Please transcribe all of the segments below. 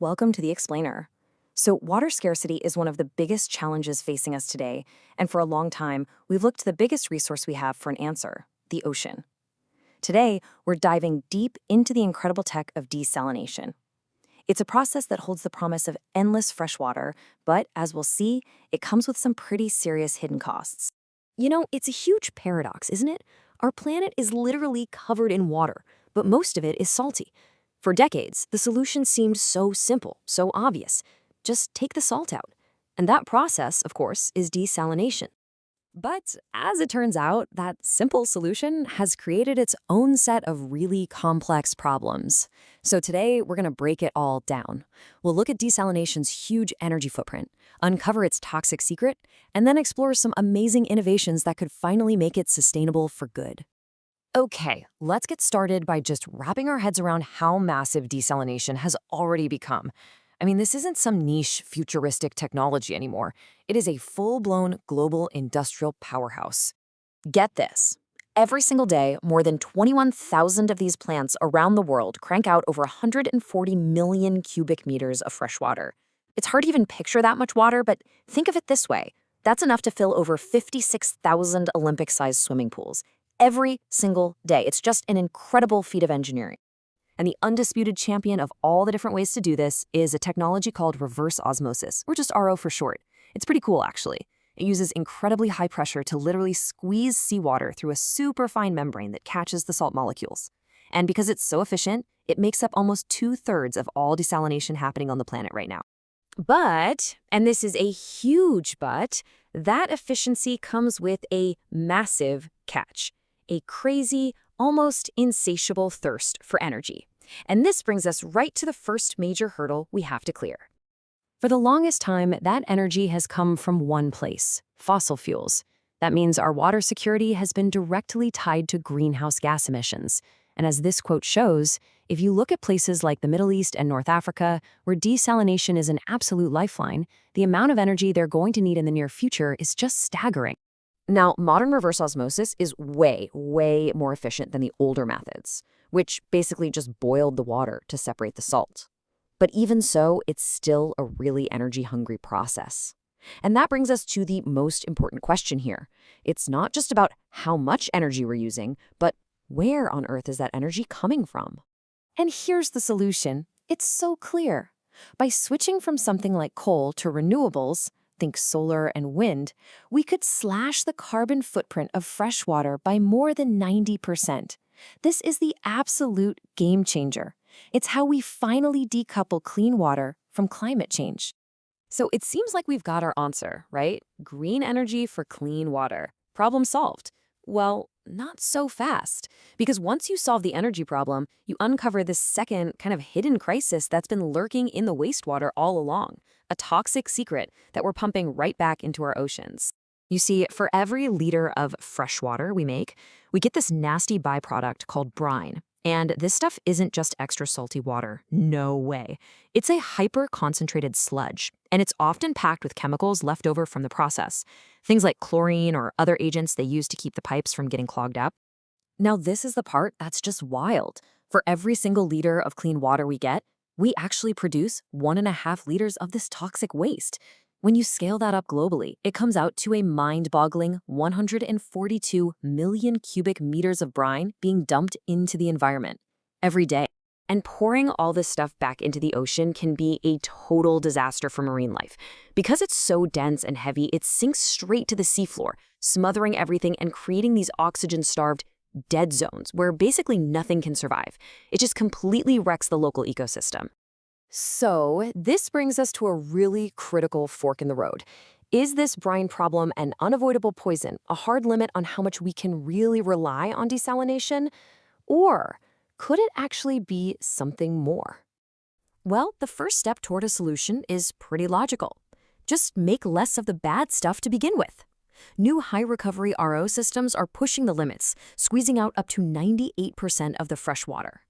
Welcome to the Explainer. So, water scarcity is one of the biggest challenges facing us today, and for a long time, we've looked to the biggest resource we have for an answer: the ocean. Today, we're diving deep into the incredible tech of desalination. It's a process that holds the promise of endless fresh water, but as we'll see, it comes with some pretty serious hidden costs. It's a huge paradox, isn't it? Our planet is literally covered in water, but most of it is salty. For decades, the solution seemed so simple, so obvious. Just take the salt out. And that process, of course, is desalination. But as it turns out, that simple solution has created its own set of really complex problems. So today, we're going to break it all down. We'll look at desalination's huge energy footprint, uncover its toxic secret, and then explore some amazing innovations that could finally make it sustainable for good. Okay, let's get started by just wrapping our heads around how massive desalination has already become. This isn't some niche, futuristic technology anymore. It is a full-blown global industrial powerhouse. Get this. Every single day, more than 21,000 of these plants around the world crank out over 140 million cubic meters of fresh water. It's hard to even picture that much water, but think of it this way. That's enough to fill over 56,000 Olympic-sized swimming pools every single day. It's just an incredible feat of engineering. And the undisputed champion of all the different ways to do this is a technology called reverse osmosis, or just RO for short. It's pretty cool, actually. It uses incredibly high pressure to literally squeeze seawater through a super fine membrane that catches the salt molecules. And because it's so efficient, it makes up almost 2/3 of all desalination happening on the planet right now. But, and this is a huge but, that efficiency comes with a massive catch. A crazy, almost insatiable thirst for energy. And this brings us right to the first major hurdle we have to clear. For the longest time, that energy has come from one place: fossil fuels. That means our water security has been directly tied to greenhouse gas emissions. And as this quote shows, if you look at places like the Middle East and North Africa, where desalination is an absolute lifeline, the amount of energy they're going to need in the near future is just staggering. Now, modern reverse osmosis is way, way more efficient than the older methods, which basically just boiled the water to separate the salt. But even so, it's still a really energy-hungry process. And that brings us to the most important question here. It's not just about how much energy we're using, but where on Earth is that energy coming from? And here's the solution. It's so clear. By switching from something like coal to renewables, think solar and wind, we could slash the carbon footprint of fresh water by more than 90%. This is the absolute game changer. It's how we finally decouple clean water from climate change. So it seems like we've got our answer, right? Green energy for clean water. Problem solved. Well, not so fast. Because once you solve the energy problem, you uncover this second kind of hidden crisis that's been lurking in the wastewater all along. A toxic secret that we're pumping right back into our oceans. You see, for every liter of fresh water we make, we get this nasty byproduct called brine. And this stuff isn't just extra salty water. No way. It's a hyper-concentrated sludge, and it's often packed with chemicals left over from the process. Things like chlorine or other agents they use to keep the pipes from getting clogged up. Now, this is the part that's just wild. For every single liter of clean water we get, we actually produce 1.5 liters of this toxic waste. When you scale that up globally, it comes out to a mind-boggling 142 million cubic meters of brine being dumped into the environment every day. And pouring all this stuff back into the ocean can be a total disaster for marine life. Because it's so dense and heavy, it sinks straight to the seafloor, smothering everything and creating these oxygen-starved dead zones where basically nothing can survive. It just completely wrecks the local ecosystem. So this brings us to a really critical fork in the road. Is this brine problem an unavoidable poison, a hard limit on how much we can really rely on desalination? Or could it actually be something more? Well, the first step toward a solution is pretty logical. Just make less of the bad stuff to begin with. New high-recovery RO systems are pushing the limits, squeezing out up to 98% of the fresh water.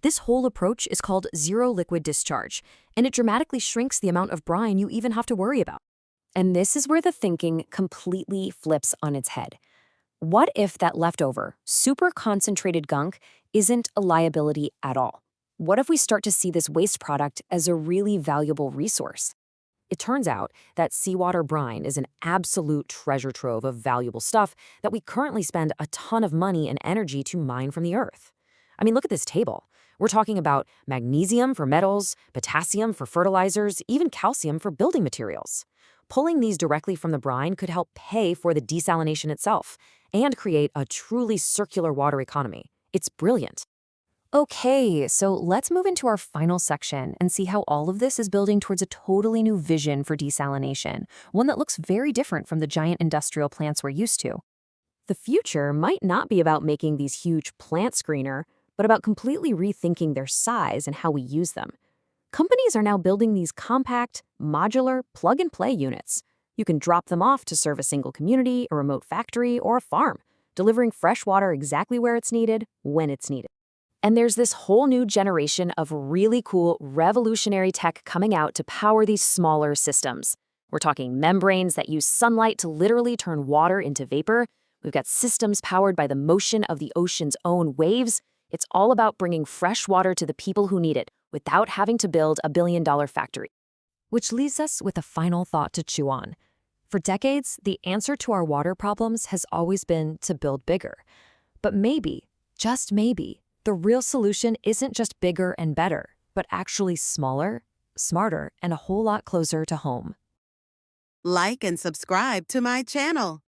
This whole approach is called zero liquid discharge, and it dramatically shrinks the amount of brine you even have to worry about. And this is where the thinking completely flips on its head. What if that leftover, super concentrated gunk isn't a liability at all? What if we start to see this waste product as a really valuable resource? It turns out that seawater brine is an absolute treasure trove of valuable stuff that we currently spend a ton of money and energy to mine from the earth. I mean, look at this table. We're talking about magnesium for metals, potassium for fertilizers, even calcium for building materials. Pulling these directly from the brine could help pay for the desalination itself and create a truly circular water economy. It's brilliant. Okay, so let's move into our final section and see how all of this is building towards a totally new vision for desalination, one that looks very different from the giant industrial plants we're used to. The future might not be about making these huge plants greener, but about completely rethinking their size and how we use them. Companies are now building these compact, modular, plug-and-play units. You can drop them off to serve a single community, a remote factory, or a farm, delivering fresh water exactly where it's needed, when it's needed. And there's this whole new generation of really cool, revolutionary tech coming out to power these smaller systems. We're talking membranes that use sunlight to literally turn water into vapor. We've got systems powered by the motion of the ocean's own waves. It's all about bringing fresh water to the people who need it without having to build a billion-dollar factory. Which leaves us with a final thought to chew on. For decades, the answer to our water problems has always been to build bigger. But maybe, just maybe, the real solution isn't just bigger and better, but actually smaller, smarter, and a whole lot closer to home. Like and subscribe to my channel.